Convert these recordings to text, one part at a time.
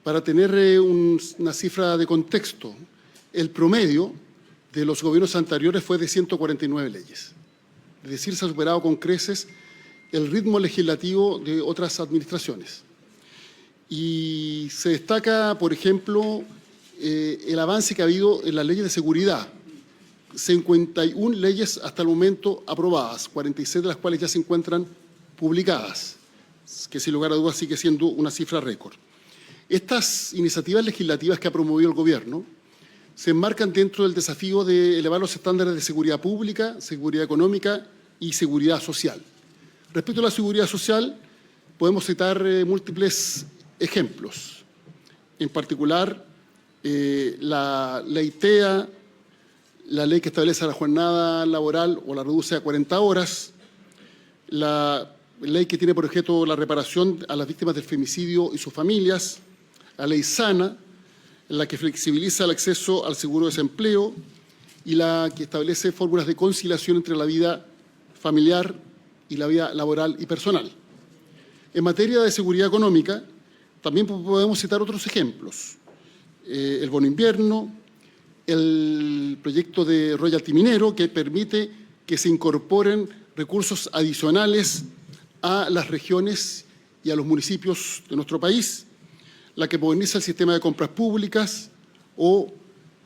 Para tener una cifra de contexto, el promedio de los gobiernos anteriores fue de 149 leyes. Es decir, se ha superado con creces el ritmo legislativo de otras administraciones. Y se destaca, por ejemplo, el avance que ha habido en las leyes de seguridad. 51 leyes hasta el momento aprobadas, 46 de las cuales ya se encuentran publicadas, que sin lugar a dudas sigue siendo una cifra récord. Estas iniciativas legislativas que ha promovido el Gobierno se enmarcan dentro del desafío de elevar los estándares de seguridad pública, seguridad económica y seguridad social. Respecto a la seguridad social, podemos citar múltiples ejemplos. En particular, la ley TEA, la ley que establece la jornada laboral o la reduce a 40 horas, la ley que tiene por objeto la reparación a las víctimas del femicidio y sus familias, la ley SANA, la que flexibiliza el acceso al seguro de desempleo y la que establece fórmulas de conciliación entre la vida familiar y la vida laboral y personal. En materia de seguridad económica, también podemos citar otros ejemplos. El bono invierno, el proyecto de royalty minero, que permite que se incorporen recursos adicionales a las regiones y a los municipios de nuestro país, la que moderniza el sistema de compras públicas o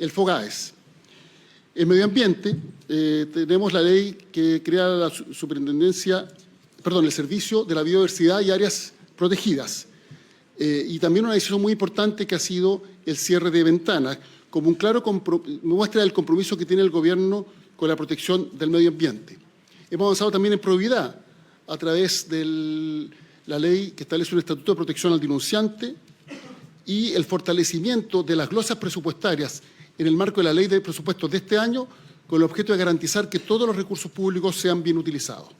el FOGAES. En medio ambiente, tenemos la ley que crea la el Servicio de la Biodiversidad y Áreas Protegidas. Y también una decisión muy importante que ha sido el cierre de ventanas, como un claro muestra del compromiso que tiene el Gobierno con la protección del medio ambiente. Hemos avanzado también en probidad a través de la ley que establece un estatuto de protección al denunciante y el fortalecimiento de las glosas presupuestarias en el marco de la ley de presupuestos de este año, con el objeto de garantizar que todos los recursos públicos sean bien utilizados.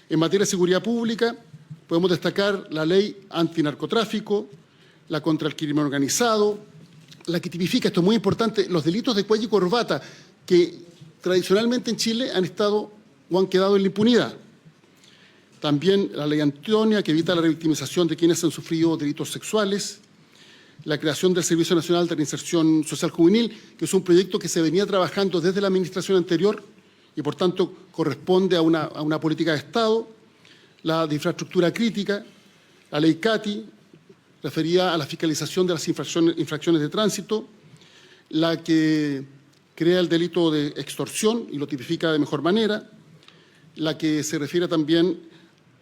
En materia de seguridad pública, podemos destacar la ley antinarcotráfico, la contra el crimen organizado, la que tipifica, esto es muy importante, los delitos de cuello y corbata, que tradicionalmente en Chile han estado o han quedado en la impunidad. También la ley Antonia, que evita la revictimización de quienes han sufrido delitos sexuales. La creación del Servicio Nacional de Reinserción Social Juvenil, que es un proyecto que se venía trabajando desde la administración anterior y, por tanto, corresponde a una política de Estado. La de infraestructura crítica, la ley CATI, referida a la fiscalización de las infracciones de tránsito, la que crea el delito de extorsión y lo tipifica de mejor manera, la que se refiere también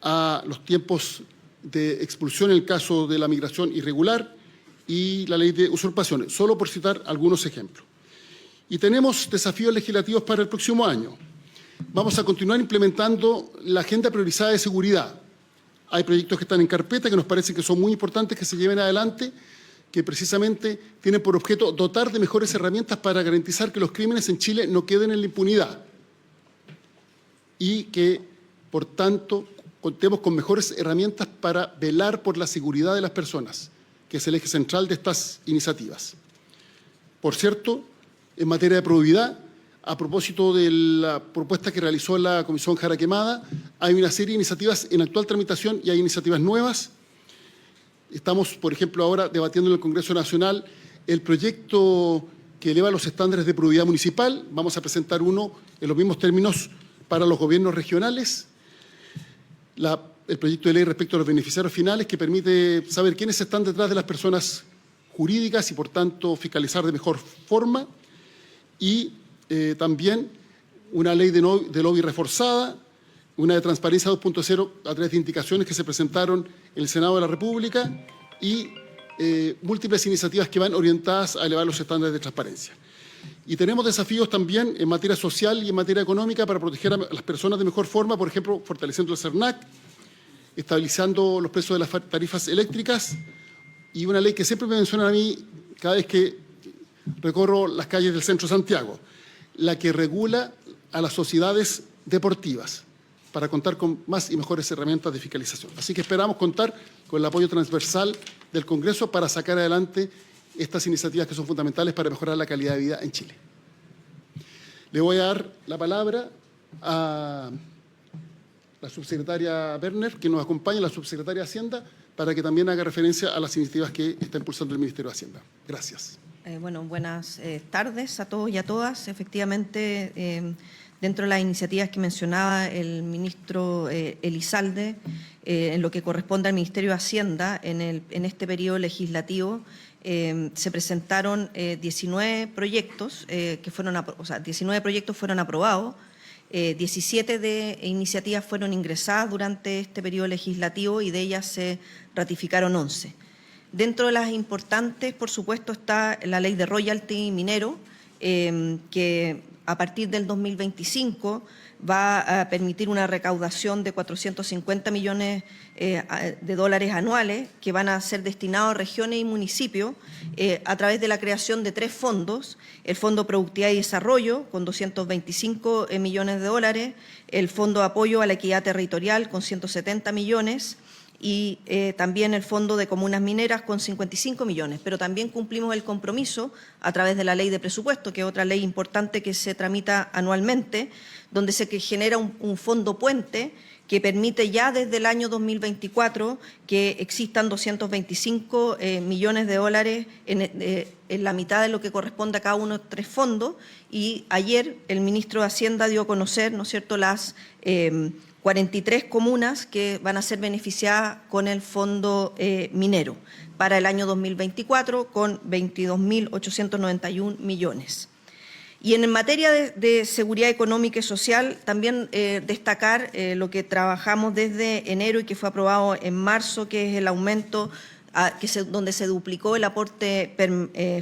a los tiempos de expulsión en el caso de la migración irregular y la ley de usurpaciones, solo por citar algunos ejemplos. Y tenemos desafíos legislativos para el próximo año. Vamos a continuar implementando la agenda priorizada de seguridad. Hay proyectos que están en carpeta que nos parece que son muy importantes que se lleven adelante, que precisamente tienen por objeto dotar de mejores herramientas para garantizar que los crímenes en Chile no queden en la impunidad y que, por tanto, contemos con mejores herramientas para velar por la seguridad de las personas, que es el eje central de estas iniciativas. Por cierto, en materia de probidad, a propósito de la propuesta que realizó la Comisión Jara Quemada, hay una serie de iniciativas en actual tramitación y hay iniciativas nuevas. Estamos, por ejemplo, ahora debatiendo en el Congreso Nacional el proyecto que eleva los estándares de probidad municipal. Vamos a presentar uno en los mismos términos para los gobiernos regionales. El proyecto de ley respecto a los beneficiarios finales, que permite saber quiénes están detrás de las personas jurídicas y, por tanto, fiscalizar de mejor forma. Y también una ley de lobby reforzada, una de transparencia 2.0 a través de indicaciones que se presentaron en el Senado de la República y múltiples iniciativas que van orientadas a elevar los estándares de transparencia. Y tenemos desafíos también en materia social y en materia económica para proteger a las personas de mejor forma, por ejemplo, fortaleciendo el CERNAC, estabilizando los precios de las tarifas eléctricas y una ley que siempre me mencionan a mí cada vez que recorro las calles del centro de Santiago, la que regula a las sociedades deportivas para contar con más y mejores herramientas de fiscalización. Así que esperamos contar con el apoyo transversal del Congreso para sacar adelante estas iniciativas que son fundamentales para mejorar la calidad de vida en Chile. Le voy a dar la palabra a la subsecretaria Werner, que nos acompaña, la subsecretaria de Hacienda, para que también haga referencia a las iniciativas que está impulsando el Ministerio de Hacienda. Gracias. Bueno, buenas tardes a todos y a todas. Efectivamente, dentro de las iniciativas que mencionaba el ministro Elizalde, en lo que corresponde al Ministerio de Hacienda, en este periodo legislativo, se presentaron 19 proyectos, 19 proyectos fueron aprobados, 17 de iniciativas fueron ingresadas durante este periodo legislativo y de ellas se ratificaron 11. Dentro de las importantes, por supuesto, está la ley de royalty minero, que a partir del 2025 va a permitir una recaudación de 450 millones de dólares anuales que van a ser destinados a regiones y municipios a través de la creación de 3 fondos: el Fondo Productividad y Desarrollo con 225 millones de dólares, el Fondo de Apoyo a la Equidad Territorial con 170 millones, y también el Fondo de Comunas Mineras con 55 millones. Pero también cumplimos el compromiso a través de la Ley de Presupuesto, que es otra ley importante que se tramita anualmente, donde se genera un fondo puente que permite ya desde el año 2024 que existan 225 millones de dólares en la mitad de lo que corresponde a cada uno de 3 fondos. Y ayer el ministro de Hacienda dio a conocer, ¿no es cierto?, las 43 comunas que van a ser beneficiadas con el fondo minero para el año 2024 con 22.891 millones. Y en materia de seguridad económica y social, también destacar lo que trabajamos desde enero y que fue aprobado en marzo, que es el aumento donde se duplicó el aporte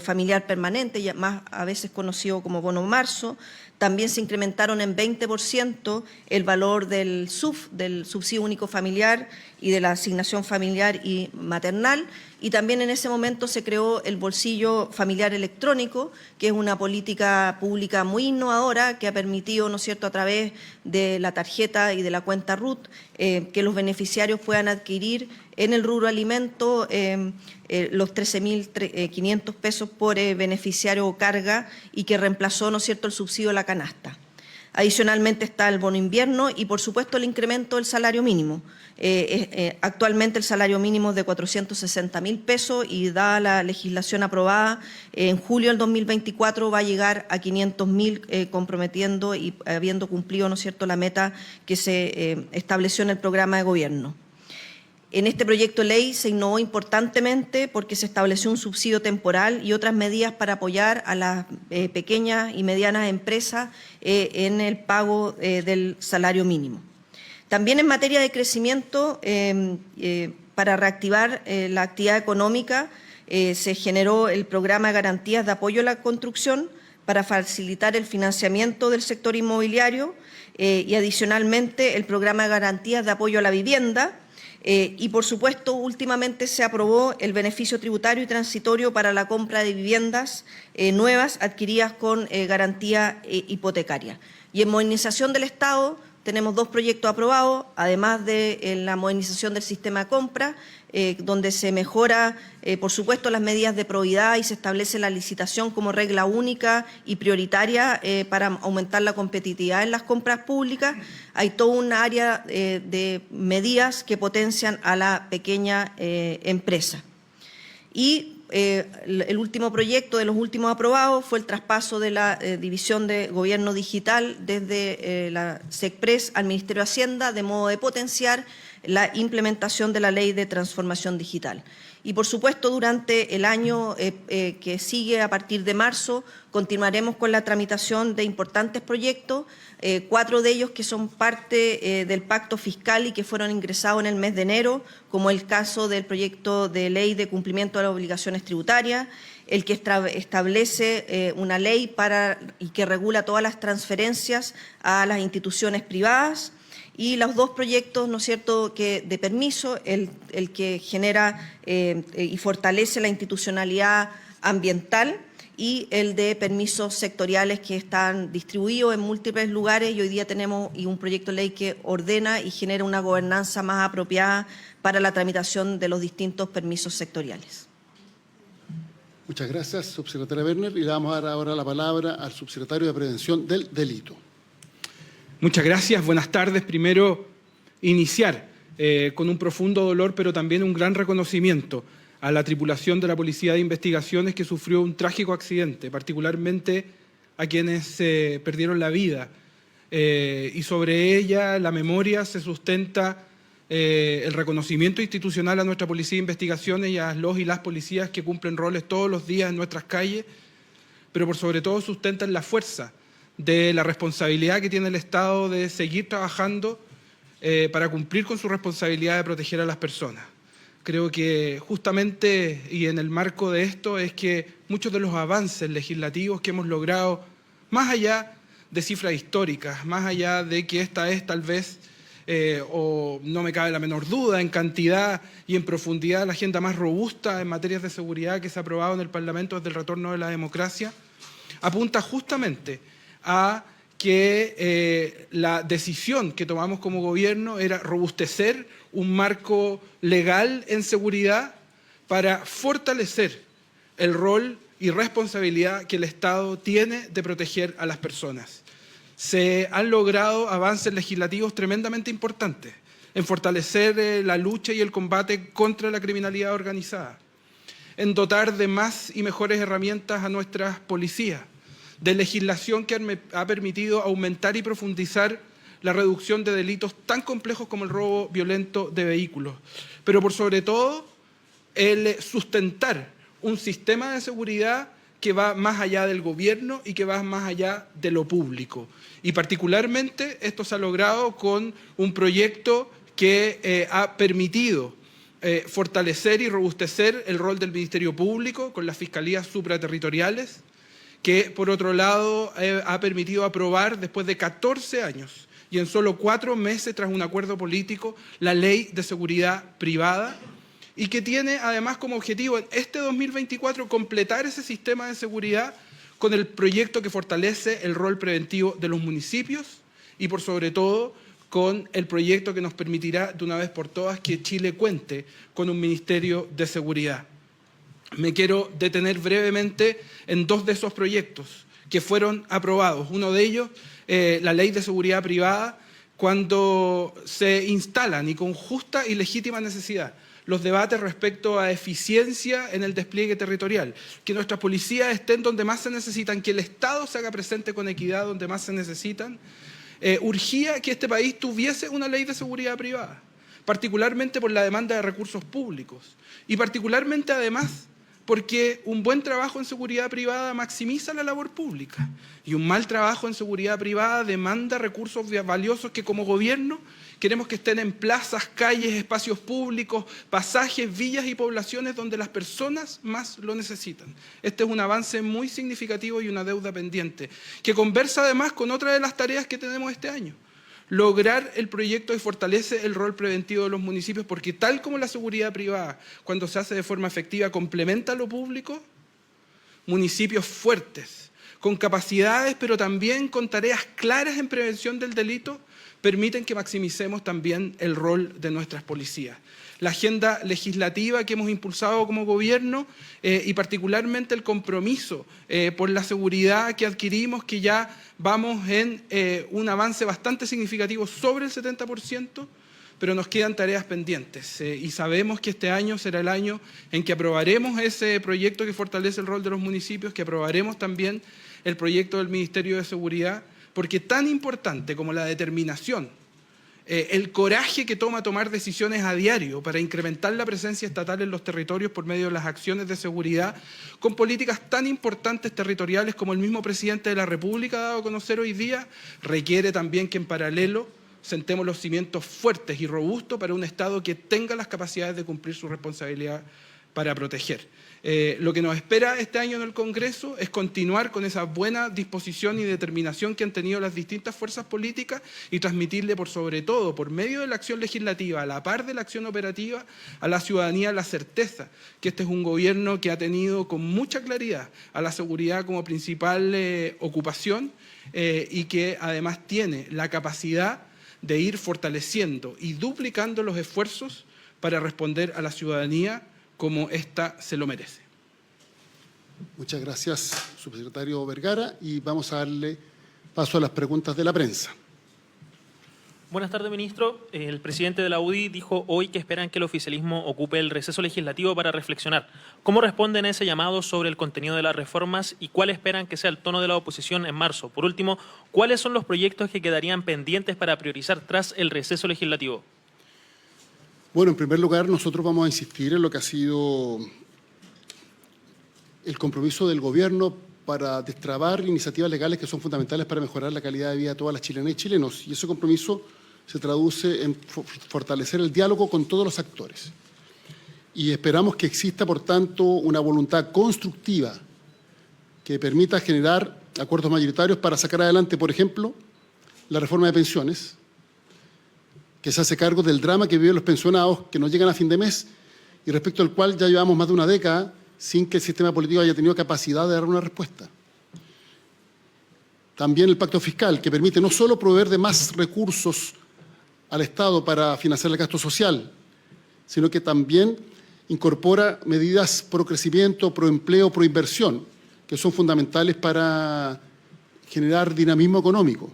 familiar permanente, más a veces conocido como bono marzo. También se incrementaron en 20% el valor del SUF, del subsidio único familiar, y de la asignación familiar y maternal. Y también en ese momento se creó el bolsillo familiar electrónico, que es una política pública muy innovadora que ha permitido, ¿no es cierto?, a través de la tarjeta y de la cuenta RUT, que los beneficiarios puedan adquirir en el rubro alimento los 13.500 pesos por beneficiario o carga, y que reemplazó, ¿no es cierto?, el subsidio de la canasta. Adicionalmente está el bono invierno y, por supuesto, el incremento del salario mínimo. Actualmente el salario mínimo es de 460.000 pesos y, dada la legislación aprobada en julio del 2024, va a llegar a 500.000, comprometiendo y habiendo cumplido, ¿no es cierto?, la meta que se estableció en el programa de gobierno. En este proyecto de ley se innovó importantemente porque se estableció un subsidio temporal y otras medidas para apoyar a las pequeñas y medianas empresas en el pago del salario mínimo. También en materia de crecimiento, para reactivar la actividad económica, se generó el programa de garantías de apoyo a la construcción para facilitar el financiamiento del sector inmobiliario, y adicionalmente el programa de garantías de apoyo a la vivienda. Y, por supuesto, últimamente se aprobó el beneficio tributario y transitorio para la compra de viviendas nuevas adquiridas con garantía hipotecaria. Y en modernización del Estado tenemos 2 proyectos aprobados, además de la modernización del sistema de compra, donde se mejora, por supuesto, las medidas de probidad y se establece la licitación como regla única y prioritaria para aumentar la competitividad en las compras públicas. Hay toda un área de medidas que potencian a la pequeña empresa. Y el último proyecto de los últimos aprobados fue el traspaso de la División de Gobierno Digital desde la SECPRES al Ministerio de Hacienda, de modo de potenciar la implementación de la Ley de Transformación Digital. Y, por supuesto, durante el año que sigue, a partir de marzo, continuaremos con la tramitación de importantes proyectos, 4 de ellos que son parte del pacto fiscal y que fueron ingresados en el mes de enero, como el caso del proyecto de ley de cumplimiento de las obligaciones tributarias, el que establece una ley y que regula todas las transferencias a las instituciones privadas, y los 2 proyectos, ¿no es cierto?, de permiso, el que genera y fortalece la institucionalidad ambiental, y el de permisos sectoriales que están distribuidos en múltiples lugares, y hoy día tenemos un proyecto de ley que ordena y genera una gobernanza más apropiada para la tramitación de los distintos permisos sectoriales. Muchas gracias, subsecretaria Werner. Y le vamos a dar ahora la palabra al subsecretario de Prevención del Delito. Muchas gracias, buenas tardes. Primero, iniciar con un profundo dolor, pero también un gran reconocimiento a la tripulación de la Policía de Investigaciones que sufrió un trágico accidente, particularmente a quienes perdieron la vida. Y sobre ella la memoria se sustenta el reconocimiento institucional a nuestra Policía de Investigaciones y a los y las policías que cumplen roles todos los días en nuestras calles, pero por sobre todo sustenta en la fuerza de la responsabilidad que tiene el Estado de seguir trabajando para cumplir con su responsabilidad de proteger a las personas. Creo que justamente, y en el marco de esto, es que muchos de los avances legislativos que hemos logrado, más allá de cifras históricas, más allá de que esta es tal vez, o no me cabe la menor duda, en cantidad y en profundidad la agenda más robusta en materias de seguridad que se ha aprobado en el Parlamento desde el retorno de la democracia, apunta justamente a que la decisión que tomamos como gobierno era robustecer un marco legal en seguridad para fortalecer el rol y responsabilidad que el Estado tiene de proteger a las personas. Se han logrado avances legislativos tremendamente importantes en fortalecer la lucha y el combate contra la criminalidad organizada, en dotar de más y mejores herramientas a nuestras policías, de legislación que ha permitido aumentar y profundizar la reducción de delitos tan complejos como el robo violento de vehículos, pero por sobre todo el sustentar un sistema de seguridad que va más allá del gobierno y que va más allá de lo público. Y particularmente esto se ha logrado con un proyecto que ha permitido fortalecer y robustecer el rol del Ministerio Público con las fiscalías supraterritoriales, que por otro lado ha permitido aprobar después de 14 años y en solo 4 meses tras un acuerdo político la Ley de Seguridad Privada, y que tiene además como objetivo en este 2024 completar ese sistema de seguridad con el proyecto que fortalece el rol preventivo de los municipios y por sobre todo con el proyecto que nos permitirá de una vez por todas que Chile cuente con un Ministerio de Seguridad. Me quiero detener brevemente en 2 de esos proyectos que fueron aprobados. Uno de ellos, la Ley de Seguridad Privada, cuando se instalan y con justa y legítima necesidad los debates respecto a eficiencia en el despliegue territorial, que nuestras policías estén donde más se necesitan, que el Estado se haga presente con equidad donde más se necesitan, urgía que este país tuviese una ley de seguridad privada, particularmente por la demanda de recursos públicos y particularmente además porque un buen trabajo en seguridad privada maximiza la labor pública y un mal trabajo en seguridad privada demanda recursos valiosos que como gobierno queremos que estén en plazas, calles, espacios públicos, pasajes, villas y poblaciones donde las personas más lo necesitan. Este es un avance muy significativo y una deuda pendiente, que conversa además con otra de las tareas que tenemos este año. Lograr el proyecto que fortalece el rol preventivo de los municipios, porque tal como la seguridad privada, cuando se hace de forma efectiva, complementa a lo público, municipios fuertes, con capacidades, pero también con tareas claras en prevención del delito, permiten que maximicemos también el rol de nuestras policías. La agenda legislativa que hemos impulsado como gobierno y particularmente el compromiso por la seguridad que adquirimos, que ya vamos en un avance bastante significativo sobre el 70%, pero nos quedan tareas pendientes y sabemos que este año será el año en que aprobaremos ese proyecto que fortalece el rol de los municipios, que aprobaremos también el proyecto del Ministerio de Seguridad, porque tan importante como la determinación, el coraje que toma tomar decisiones a diario para incrementar la presencia estatal en los territorios por medio de las acciones de seguridad, con políticas tan importantes territoriales como el mismo presidente de la República ha dado a conocer hoy día, requiere también que en paralelo sentemos los cimientos fuertes y robustos para un Estado que tenga las capacidades de cumplir su responsabilidad para proteger. Lo que nos espera este año en el Congreso es continuar con esa buena disposición y determinación que han tenido las distintas fuerzas políticas y transmitirle por sobre todo, por medio de la acción legislativa, a la par de la acción operativa, a la ciudadanía la certeza que este es un gobierno que ha tenido con mucha claridad a la seguridad como principal ocupación y que además tiene la capacidad de ir fortaleciendo y duplicando los esfuerzos para responder a la ciudadanía como ésta se lo merece. Muchas gracias, subsecretario Vergara, y vamos a darle paso a las preguntas de la prensa. Buenas tardes, ministro. El presidente de la UDI dijo hoy que esperan que el oficialismo ocupe el receso legislativo para reflexionar. ¿Cómo responden a ese llamado sobre el contenido de las reformas y cuál esperan que sea el tono de la oposición en marzo? Por último, ¿cuáles son los proyectos que quedarían pendientes para priorizar tras el receso legislativo? Bueno, en primer lugar, nosotros vamos a insistir en lo que ha sido el compromiso del Gobierno para destrabar iniciativas legales que son fundamentales para mejorar la calidad de vida de todas las chilenas y chilenos. Y ese compromiso se traduce en fortalecer el diálogo con todos los actores. Y esperamos que exista, por tanto, una voluntad constructiva que permita generar acuerdos mayoritarios para sacar adelante, por ejemplo, la reforma de pensiones, que se hace cargo del drama que viven los pensionados que no llegan a fin de mes y respecto al cual ya llevamos más de una década sin que el sistema político haya tenido capacidad de dar una respuesta. También el pacto fiscal, que permite no solo proveer de más recursos al Estado para financiar el gasto social, sino que también incorpora medidas pro crecimiento, pro empleo, pro inversión, que son fundamentales para generar dinamismo económico,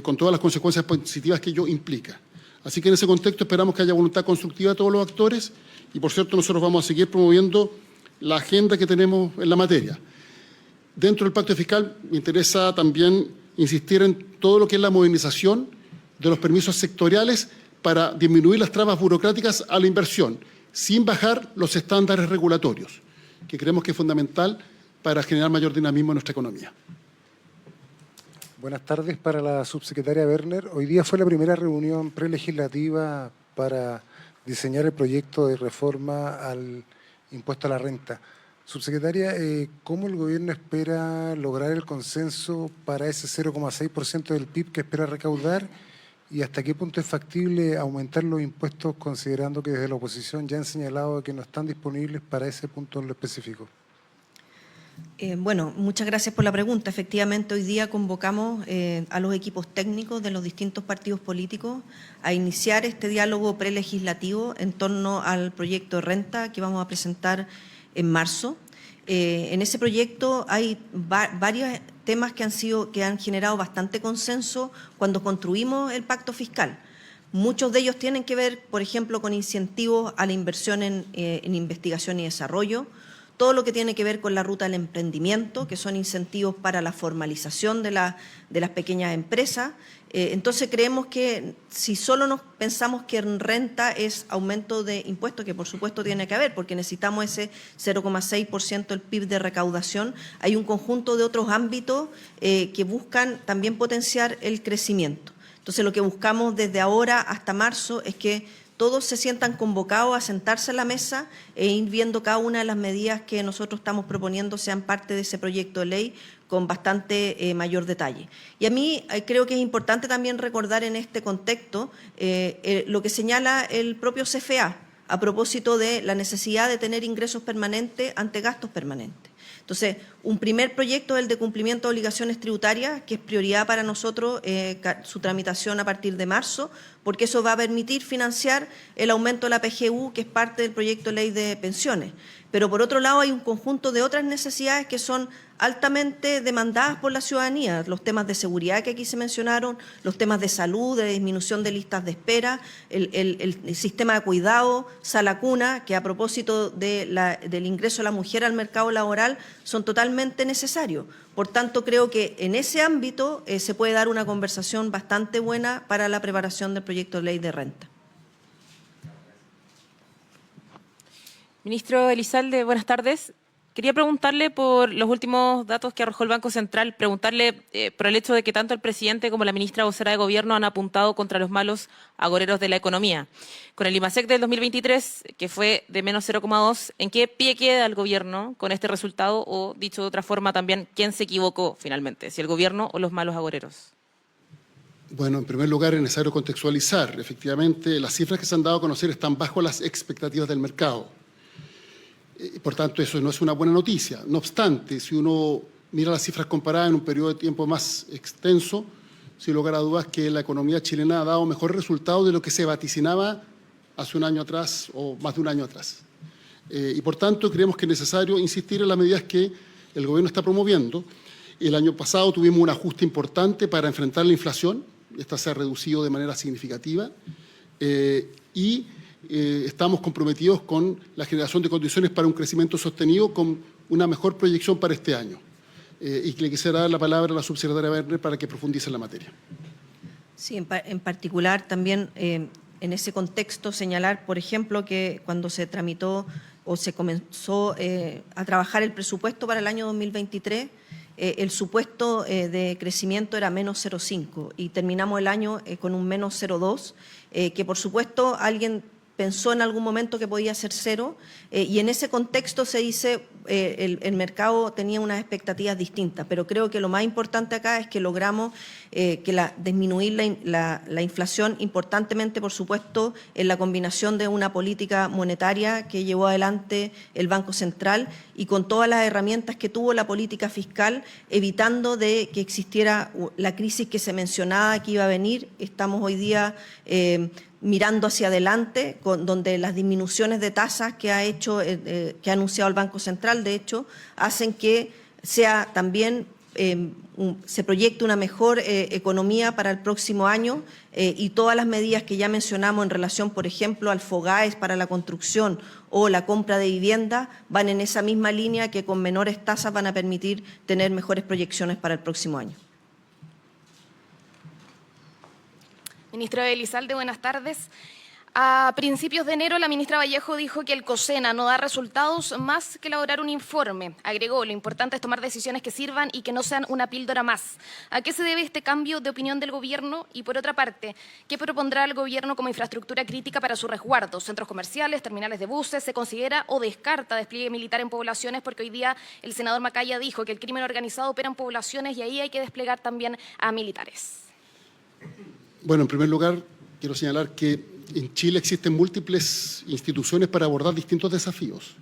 con todas las consecuencias positivas que ello implica. Así que en ese contexto esperamos que haya voluntad constructiva de todos los actores y, por cierto, nosotros vamos a seguir promoviendo la agenda que tenemos en la materia. Dentro del pacto fiscal me interesa también insistir en todo lo que es la modernización de los permisos sectoriales para disminuir las trabas burocráticas a la inversión, sin bajar los estándares regulatorios, que creemos que es fundamental para generar mayor dinamismo en nuestra economía. Buenas tardes para la subsecretaria Werner. Hoy día fue la primera reunión prelegislativa para diseñar el proyecto de reforma al impuesto a la renta. Subsecretaria, ¿cómo el gobierno espera lograr el consenso para ese 0,6% del PIB que espera recaudar? ¿Y hasta qué punto es factible aumentar los impuestos considerando que desde la oposición ya han señalado que no están disponibles para ese punto en lo específico? Bueno, muchas gracias por la pregunta. Efectivamente, hoy día convocamos a los equipos técnicos de los distintos partidos políticos a iniciar este diálogo prelegislativo en torno al proyecto de renta que vamos a presentar en marzo. En ese proyecto hay varios temas que han generado bastante consenso cuando construimos el pacto fiscal. Muchos de ellos tienen que ver, por ejemplo, con incentivos a la inversión en investigación y desarrollo, todo lo que tiene que ver con la ruta del emprendimiento, que son incentivos para la formalización de las pequeñas empresas. Entonces creemos que si solo nos pensamos que en renta es aumento de impuestos, que por supuesto tiene que haber, porque necesitamos ese 0,6% del PIB de recaudación, hay un conjunto de otros ámbitos que buscan también potenciar el crecimiento. Entonces lo que buscamos desde ahora hasta marzo es que todos se sientan convocados a sentarse a la mesa e ir viendo cada una de las medidas que nosotros estamos proponiendo sean parte de ese proyecto de ley con bastante mayor detalle. Y a mí creo que es importante también recordar en este contexto lo que señala el propio CFA a propósito de la necesidad de tener ingresos permanentes ante gastos permanentes. Entonces, un primer proyecto es el de cumplimiento de obligaciones tributarias, que es prioridad para nosotros su tramitación a partir de marzo, porque eso va a permitir financiar el aumento de la PGU, que es parte del proyecto de ley de pensiones. Pero por otro lado hay un conjunto de otras necesidades que son altamente demandadas por la ciudadanía, los temas de seguridad que aquí se mencionaron, los temas de salud, de disminución de listas de espera, el sistema de cuidado, Sala Cuna, que a propósito del ingreso de la mujer al mercado laboral son totalmente necesarios. Por tanto, creo que en ese ámbito se puede dar una conversación bastante buena para la preparación del proyecto de ley de renta. Ministro Elizalde, buenas tardes. Quería preguntarle por los últimos datos que arrojó el Banco Central, preguntarle por el hecho de que tanto el presidente como la ministra vocera de Gobierno han apuntado contra los malos agoreros de la economía. Con el IMASEC del 2023, que fue de menos 0,2, ¿en qué pie queda el Gobierno con este resultado? O, dicho de otra forma también, ¿quién se equivocó finalmente? ¿Si el Gobierno o los malos agoreros? Bueno, en primer lugar es necesario contextualizar. Efectivamente, las cifras que se han dado a conocer están bajo las expectativas del mercado. Por tanto, eso no es una buena noticia. No obstante, si uno mira las cifras comparadas en un periodo de tiempo más extenso, sin lugar a dudas que la economía chilena ha dado mejores resultados de lo que se vaticinaba hace un año atrás o más de un año atrás. Y por tanto, creemos que es necesario insistir en las medidas que el Gobierno está promoviendo. El año pasado tuvimos un ajuste importante para enfrentar la inflación. esta se ha reducido de manera significativa y estamos comprometidos con la generación de condiciones para un crecimiento sostenido con una mejor proyección para este año. Y le quisiera dar la palabra a la subsecretaria Werner para que profundice en la materia. Sí, en particular también en ese contexto señalar, por ejemplo, que cuando se tramitó o se comenzó a trabajar el presupuesto para el año 2023, el supuesto de crecimiento era menos 0,5 y terminamos el año con un menos 0,2, que por supuesto alguien pensó en algún momento que podía ser 0 y en ese contexto se dice el mercado tenía unas expectativas distintas, pero creo que lo más importante acá es que logramos disminuir la inflación importantemente, por supuesto, en la combinación de una política monetaria que llevó adelante el Banco Central y con todas las herramientas que tuvo la política fiscal, evitando de que existiera la crisis que se mencionaba que iba a venir. Estamos hoy día mirando hacia adelante, donde las disminuciones de tasas que ha anunciado el Banco Central, de hecho, hacen que sea también se proyecte una mejor economía para el próximo año y todas las medidas que ya mencionamos en relación, por ejemplo, al FOGAES para la construcción o la compra de vivienda, van en esa misma línea que con menores tasas van a permitir tener mejores proyecciones para el próximo año. Ministro Elizalde, buenas tardes. A principios de enero, la ministra Vallejo dijo que el COSENA no da resultados más que elaborar un informe. Agregó, lo importante es tomar decisiones que sirvan y que no sean una píldora más. ¿A qué se debe este cambio de opinión del Gobierno? Y por otra parte, ¿qué propondrá el Gobierno como infraestructura crítica para su resguardo? ¿Centros comerciales, terminales de buses? ¿Se considera o descarta despliegue militar en poblaciones? Porque hoy día el senador Macaya dijo que el crimen organizado opera en poblaciones y ahí hay que desplegar también a militares. Bueno, en primer lugar, quiero señalar que en Chile existen múltiples instituciones para abordar distintos desafíos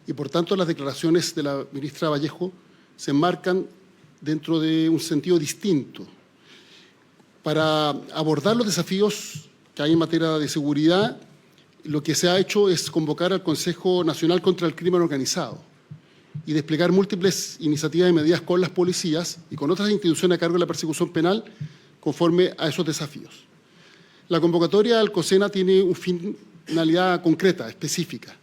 y, por tanto, las declaraciones de la ministra Vallejo se enmarcan dentro de un sentido distinto. Para abordar los desafíos que hay en materia de seguridad, lo que se ha hecho es convocar al Consejo Nacional contra el Crimen Organizado y desplegar múltiples iniciativas y medidas con las policías y con otras instituciones a cargo de la persecución penal conforme a esos desafíos. La convocatoria al COSENA tiene una finalidad concreta, específica,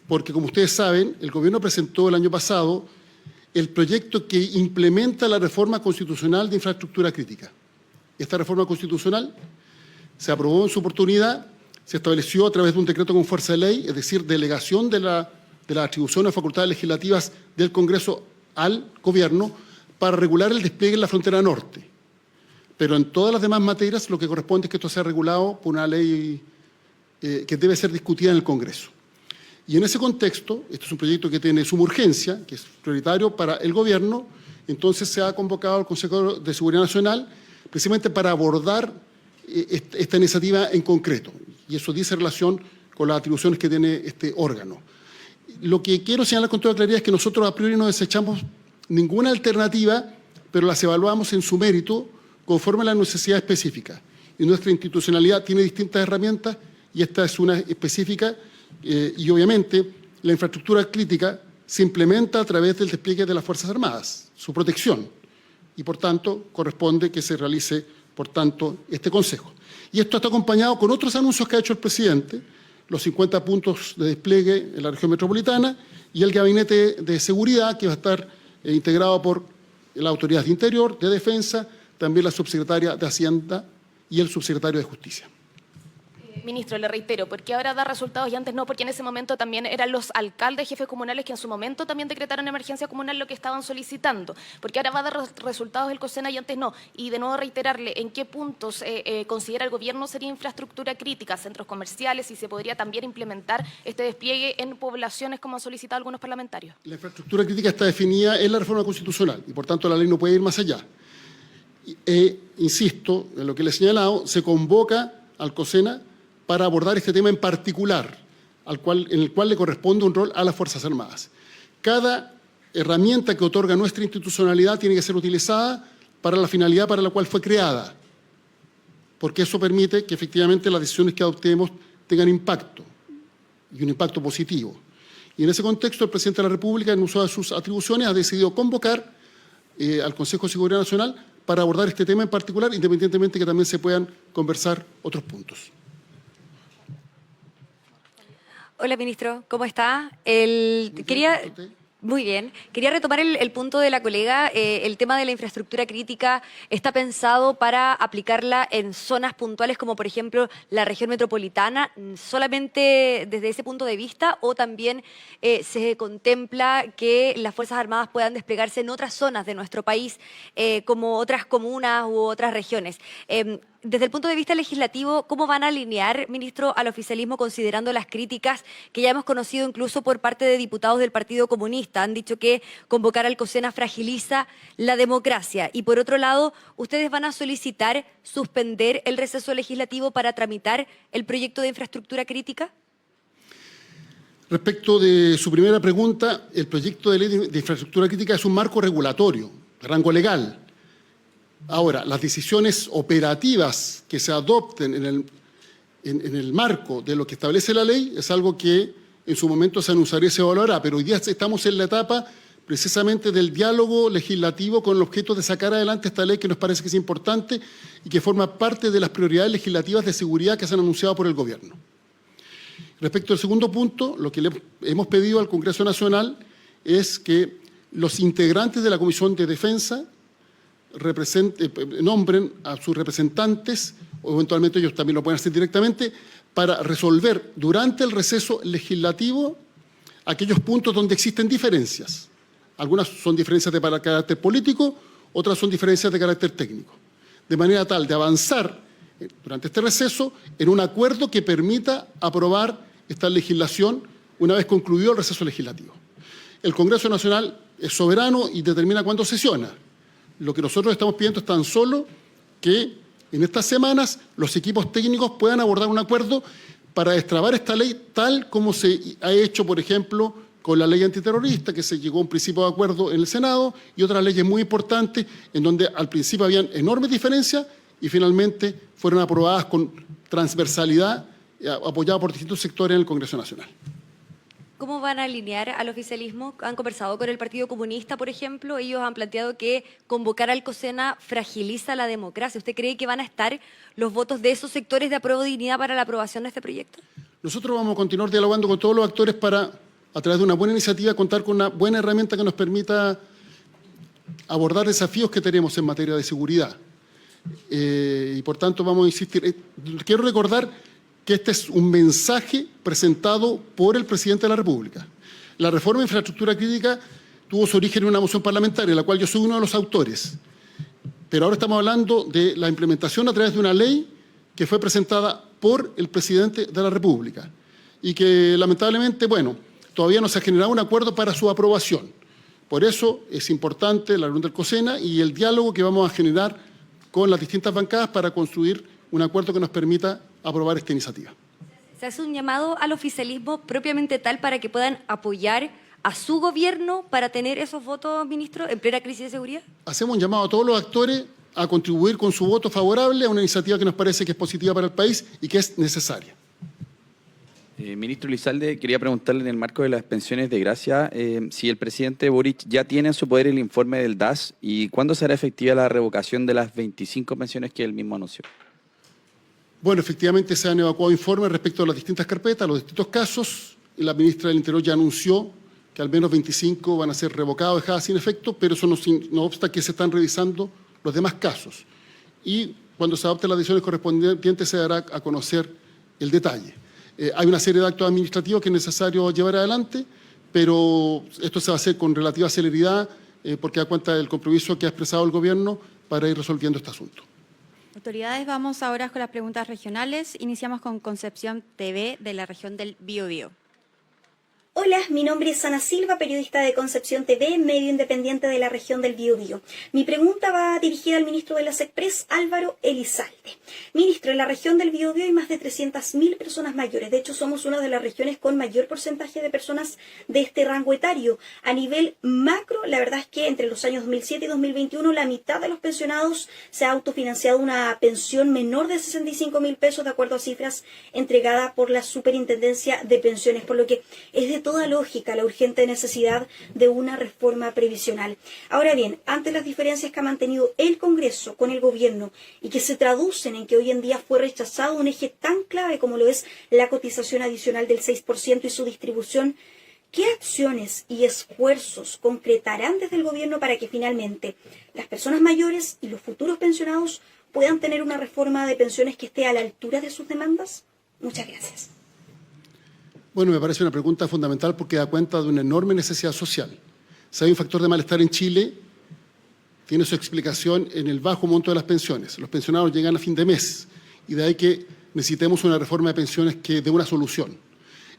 porque, como ustedes saben, el Gobierno presentó el año pasado el proyecto que implementa la reforma constitucional de infraestructura crítica. Esta reforma constitucional se aprobó en su oportunidad, se estableció a través de un decreto con fuerza de ley, es decir, delegación de las atribuciones o facultades legislativas del Congreso al Gobierno para regular el despliegue en la frontera norte. Pero en todas las demás materias lo que corresponde es que esto sea regulado por una ley que debe ser discutida en el Congreso. Y en ese contexto, este es un proyecto que tiene suma urgencia, que es prioritario para el Gobierno, entonces se ha convocado al Consejo de Seguridad Nacional precisamente para abordar esta iniciativa en concreto. Y eso dice relación con las atribuciones que tiene este órgano. Lo que quiero señalar con toda claridad es que nosotros a priori no desechamos ninguna alternativa, pero las evaluamos en su mérito conforme a la necesidad específica. Y nuestra institucionalidad tiene distintas herramientas y esta es una específica y obviamente la infraestructura crítica se implementa a través del despliegue de las Fuerzas Armadas, su protección, y por tanto corresponde que se realice, por tanto, este Consejo. Y esto está acompañado con otros anuncios que ha hecho el presidente, los 50 puntos de despliegue en la región metropolitana y el gabinete de seguridad que va a estar integrado por la Autoridad de Interior, de Defensa, también la subsecretaria de Hacienda y el subsecretario de Justicia. Ministro, le reitero, ¿por qué ahora da resultados y antes no? Porque en ese momento también eran los alcaldes, jefes comunales que en su momento también decretaron emergencia comunal lo que estaban solicitando. Porque ahora va a dar resultados el COSENA y antes no. Y de nuevo reiterarle, ¿en qué puntos considera el Gobierno sería infraestructura crítica? Centros comerciales, y se podría también implementar este despliegue en poblaciones como han solicitado algunos parlamentarios. La infraestructura crítica está definida en la reforma constitucional y por tanto la ley no puede ir más allá. Insisto, en lo que le he señalado, se convoca al COSENA para abordar este tema en particular, en el cual le corresponde un rol a las Fuerzas Armadas. Cada herramienta que otorga nuestra institucionalidad tiene que ser utilizada para la finalidad para la cual fue creada, porque eso permite que efectivamente las decisiones que adoptemos tengan impacto, y un impacto positivo. Y en ese contexto, el presidente de la República, en uso de sus atribuciones, ha decidido convocar al Consejo de Seguridad Nacional para abordar este tema en particular, independientemente que también se puedan conversar otros puntos. Hola, ministro, ¿cómo está? Muy bien. Quería retomar el punto de la colega. El tema de la infraestructura crítica está pensado para aplicarla en zonas puntuales como, por ejemplo, la región metropolitana, solamente desde ese punto de vista, o también se contempla que las Fuerzas Armadas puedan desplegarse en otras zonas de nuestro país, como otras comunas u otras regiones. Desde el punto de vista legislativo, ¿cómo van a alinear, ministro, al oficialismo considerando las críticas que ya hemos conocido incluso por parte de diputados del Partido Comunista? Han dicho que convocar al COSENA fragiliza la democracia. Y por otro lado, ¿ustedes van a solicitar suspender el receso legislativo para tramitar el proyecto de infraestructura crítica? Respecto de su primera pregunta, el proyecto de ley de infraestructura crítica es un marco regulatorio, de rango legal. Ahora, las decisiones operativas que se adopten en el marco de lo que establece la ley es algo que en su momento se anunciaría y se evaluará, pero hoy día estamos en la etapa precisamente del diálogo legislativo con el objeto de sacar adelante esta ley que nos parece que es importante y que forma parte de las prioridades legislativas de seguridad que se han anunciado por el Gobierno. Respecto al segundo punto, lo que le hemos pedido al Congreso Nacional es que los integrantes de la Comisión de Defensa nombren a sus representantes, o eventualmente ellos también lo pueden hacer directamente, para resolver durante el receso legislativo aquellos puntos donde existen diferencias. Algunas son diferencias de carácter político, otras son diferencias de carácter técnico. De manera tal de avanzar durante este receso en un acuerdo que permita aprobar esta legislación una vez concluido el receso legislativo. El Congreso Nacional es soberano y determina cuándo sesiona. Lo que nosotros estamos pidiendo es tan solo que en estas semanas los equipos técnicos puedan abordar un acuerdo para destrabar esta ley tal como se ha hecho, por ejemplo, con la ley antiterrorista, que se llegó a un principio de acuerdo en el Senado, y otras leyes muy importantes en donde al principio habían enormes diferencias y finalmente fueron aprobadas con transversalidad, apoyadas por distintos sectores en el Congreso Nacional. ¿Cómo van a alinear al oficialismo? ¿Han conversado con el Partido Comunista, por ejemplo? Ellos han planteado que convocar al COSENA fragiliza la democracia. ¿Usted cree que van a estar los votos de esos sectores de apruebo dignidad para la aprobación de este proyecto? Nosotros vamos a continuar dialogando con todos los actores para, a través de una buena iniciativa, contar con una buena herramienta que nos permita abordar desafíos que tenemos en materia de seguridad. Y por tanto vamos a insistir. Quiero recordar que este es un mensaje presentado por el presidente de la República. La reforma de infraestructura crítica tuvo su origen en una moción parlamentaria, de la cual yo soy uno de los autores. Pero ahora estamos hablando de la implementación a través de una ley que fue presentada por el presidente de la República y que lamentablemente, bueno, todavía no se ha generado un acuerdo para su aprobación. Por eso es importante la reunión del COSENA y el diálogo que vamos a generar con las distintas bancadas para construir un acuerdo que nos permita aprobar esta iniciativa. ¿Se hace un llamado al oficialismo propiamente tal para que puedan apoyar a su gobierno para tener esos votos, ministro, en plena crisis de seguridad? Hacemos un llamado a todos los actores a contribuir con su voto favorable a una iniciativa que nos parece que es positiva para el país y que es necesaria. Ministro Elizalde, quería preguntarle en el marco de las pensiones de gracia si el presidente Boric ya tiene en su poder el informe del DAS y cuándo será efectiva la revocación de las 25 pensiones que él mismo anunció. Bueno, efectivamente se han evacuado informes respecto a las distintas carpetas, los distintos casos. La ministra del Interior ya anunció que al menos 25 van a ser revocados, dejadas sin efecto, pero eso no obsta que se están revisando los demás casos. Y cuando se adopten las decisiones correspondientes se dará a conocer el detalle. Hay una serie de actos administrativos que es necesario llevar adelante, pero esto se va a hacer con relativa celeridad porque da cuenta del compromiso que ha expresado el Gobierno para ir resolviendo este asunto. Autoridades, vamos ahora con las preguntas regionales. Iniciamos con Concepción TV de la región del Biobío. Hola, mi nombre es Ana Silva, periodista de Concepción TV, medio independiente de la región del Biobío. Mi pregunta va dirigida al ministro de las Express, Álvaro Elizalde. Ministro, en la región del Biobío hay más de 300.000 personas mayores. De hecho, somos una de las regiones con mayor porcentaje de personas de este rango etario. A nivel macro, la verdad es que entre los años 2007 y 2021, la mitad de los pensionados se ha autofinanciado una pensión menor de 65.000 pesos, de acuerdo a cifras entregadas por la Superintendencia de Pensiones, por lo que es de toda lógica la urgente necesidad de una reforma previsional. Ahora bien, ante las diferencias que ha mantenido el Congreso con el Gobierno y que se traducen en que hoy en día fue rechazado un eje tan clave como lo es la cotización adicional del 6% y su distribución, ¿qué acciones y esfuerzos concretarán desde el Gobierno para que finalmente las personas mayores y los futuros pensionados puedan tener una reforma de pensiones que esté a la altura de sus demandas? Muchas gracias. Bueno, me parece una pregunta fundamental porque da cuenta de una enorme necesidad social. Si hay un factor de malestar en Chile, tiene su explicación en el bajo monto de las pensiones. Los pensionados llegan a fin de mes y de ahí que necesitemos una reforma de pensiones que dé una solución.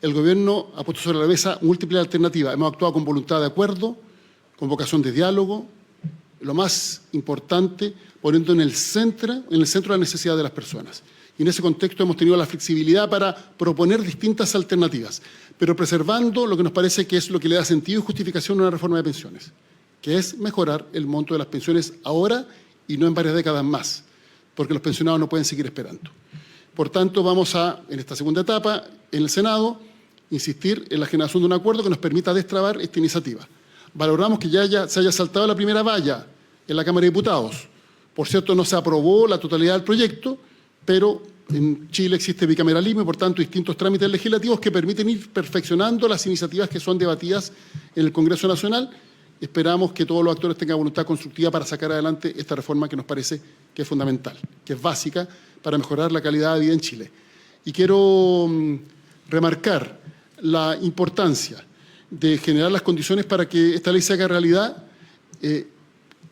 El Gobierno ha puesto sobre la mesa múltiples alternativas. Hemos actuado con voluntad de acuerdo, con vocación de diálogo, lo más importante, poniendo en el centro la necesidad de las personas. Y en ese contexto hemos tenido la flexibilidad para proponer distintas alternativas, pero preservando lo que nos parece que es lo que le da sentido y justificación a una reforma de pensiones, que es mejorar el monto de las pensiones ahora y no en varias décadas más, porque los pensionados no pueden seguir esperando. Por tanto, vamos a, en esta segunda etapa, en el Senado, insistir en la generación de un acuerdo que nos permita destrabar esta iniciativa. Valoramos que se haya saltado la primera valla en la Cámara de Diputados. Por cierto, no se aprobó la totalidad del proyecto, pero en Chile existe bicameralismo y, por tanto, distintos trámites legislativos que permiten ir perfeccionando las iniciativas que son debatidas en el Congreso Nacional. Esperamos que todos los actores tengan voluntad constructiva para sacar adelante esta reforma que nos parece que es fundamental, que es básica para mejorar la calidad de vida en Chile. Y quiero remarcar la importancia de generar las condiciones para que esta ley se haga realidad,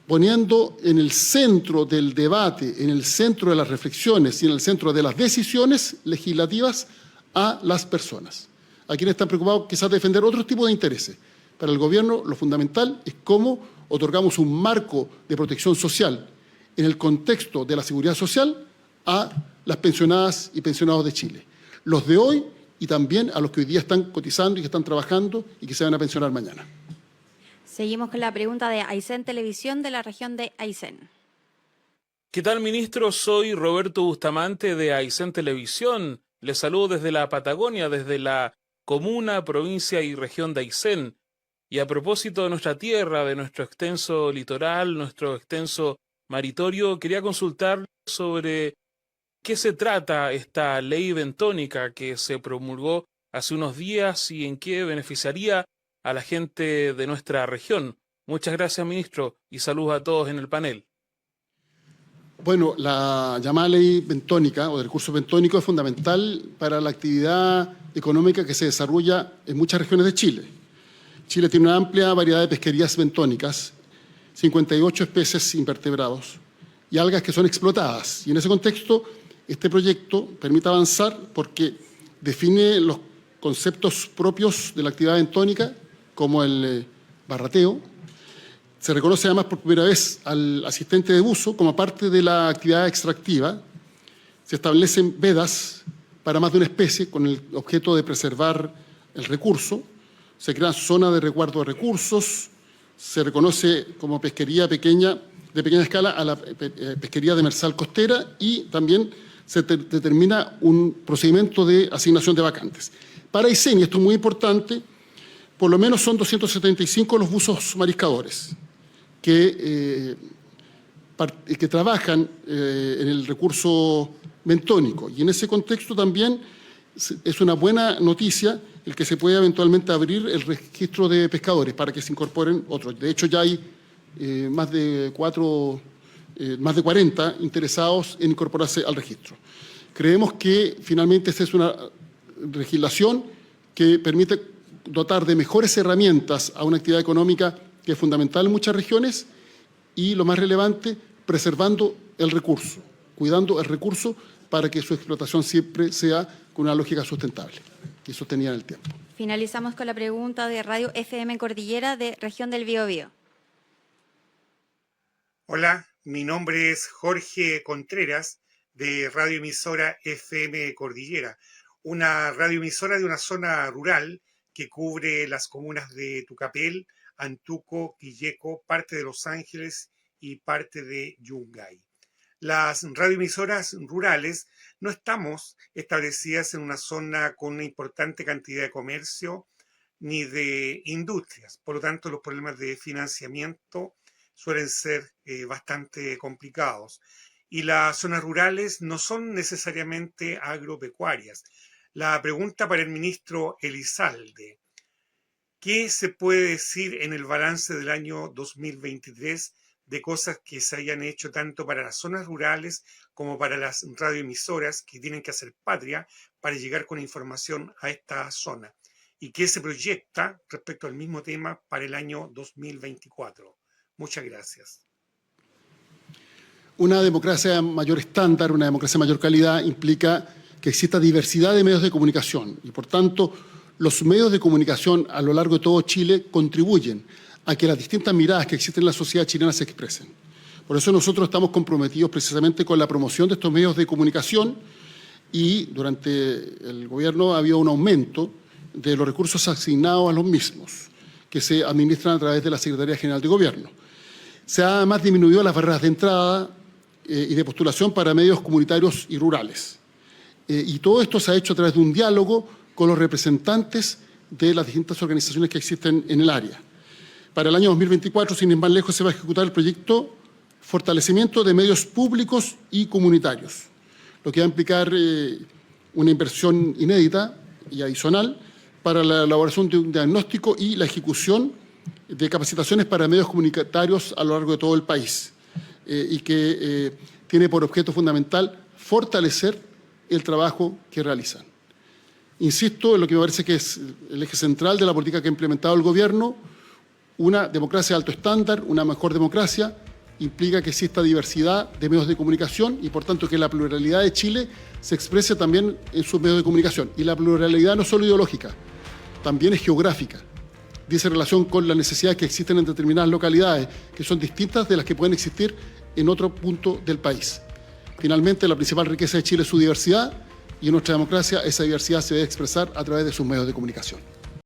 poniendo en el centro del debate, en el centro de las reflexiones y en el centro de las decisiones legislativas a las personas, a quienes están preocupados quizás de defender otro tipo de intereses. Para el Gobierno lo fundamental es cómo otorgamos un marco de protección social en el contexto de la seguridad social a las pensionadas y pensionados de Chile, los de hoy y también a los que hoy día están cotizando y que están trabajando y que se van a pensionar mañana. Seguimos con la pregunta de Aysén Televisión de la región de Aysén. ¿Qué tal, ministro? Soy Roberto Bustamante de Aysén Televisión. Les saludo desde la Patagonia, desde la comuna, provincia y región de Aysén. Y a propósito de nuestra tierra, de nuestro extenso litoral, nuestro extenso maritorio, quería consultar sobre qué se trata esta ley bentónica que se promulgó hace unos días y en qué beneficiaría a la gente de nuestra región. Muchas gracias, ministro, y saludos a todos en el panel. Bueno, la llamada ley bentónica o de recursos bentónicos es fundamental para la actividad económica que se desarrolla en muchas regiones de Chile. Chile tiene una amplia variedad de pesquerías bentónicas, 58 especies invertebrados y algas que son explotadas. Y en ese contexto, este proyecto permite avanzar porque define los conceptos propios de la actividad bentónica, como el barrateo. Se reconoce además por primera vez al asistente de buzo como parte de la actividad extractiva. Se establecen vedas para más de una especie con el objeto de preservar el recurso. Se crean zonas de resguardo de recursos. Se reconoce como pesquería pequeña, de pequeña escala a la pesquería demersal costera y también se determina un procedimiento de asignación de vacantes. Para Aysén, y esto es muy importante, por lo menos son 275 los buzos mariscadores que trabajan en el recurso bentónico. Y en ese contexto también es una buena noticia el que se pueda eventualmente abrir el registro de pescadores para que se incorporen otros. De hecho, ya hay más de 40 interesados en incorporarse al registro. Creemos que finalmente esta es una legislación que permite dotar de mejores herramientas a una actividad económica que es fundamental en muchas regiones y, lo más relevante, preservando el recurso, cuidando el recurso para que su explotación siempre sea con una lógica sustentable y sostenida en el tiempo. Finalizamos con la pregunta de Radio FM Cordillera de región del Biobío. Hola, mi nombre es Jorge Contreras de radioemisora FM Cordillera, una radioemisora de una zona rural que cubre las comunas de Tucapel, Antuco, Quilleco, parte de Los Ángeles y parte de Yungay. Las radioemisoras rurales no estamos establecidas en una zona con una importante cantidad de comercio ni de industrias. Por lo tanto, los problemas de financiamiento suelen ser bastante complicados. Y las zonas rurales no son necesariamente agropecuarias. La pregunta para el ministro Elizalde: ¿qué se puede decir en el balance del año 2023 de cosas que se hayan hecho tanto para las zonas rurales como para las radioemisoras que tienen que hacer patria para llegar con información a esta zona? ¿Y qué se proyecta respecto al mismo tema para el año 2024? Muchas gracias. Una democracia mayor estándar, una democracia mayor calidad implica que exista diversidad de medios de comunicación y, por tanto, los medios de comunicación a lo largo de todo Chile contribuyen a que las distintas miradas que existen en la sociedad chilena se expresen. Por eso nosotros estamos comprometidos precisamente con la promoción de estos medios de comunicación y durante el gobierno ha habido un aumento de los recursos asignados a los mismos, que se administran a través de la Secretaría General de Gobierno. Se ha además disminuido las barreras de entrada y de postulación para medios comunitarios y rurales. Y todo esto se ha hecho a través de un diálogo con los representantes de las distintas organizaciones que existen en el área. Para el año 2024, sin ir más lejos, se va a ejecutar el proyecto Fortalecimiento de Medios Públicos y Comunitarios, lo que va a implicar una inversión inédita y adicional para la elaboración de un diagnóstico y la ejecución de capacitaciones para medios comunitarios a lo largo de todo el país y que tiene por objeto fundamental fortalecer el trabajo que realizan. Insisto en lo que me parece que es el eje central de la política que ha implementado el Gobierno: una democracia de alto estándar, una mejor democracia, implica que exista diversidad de medios de comunicación y, por tanto, que la pluralidad de Chile se exprese también en sus medios de comunicación. Y la pluralidad no es solo ideológica, también es geográfica. Dice relación con las necesidades que existen en determinadas localidades, que son distintas de las que pueden existir en otro punto del país. Finalmente, la principal riqueza de Chile es su diversidad y en nuestra democracia esa diversidad se debe expresar a través de sus medios de comunicación.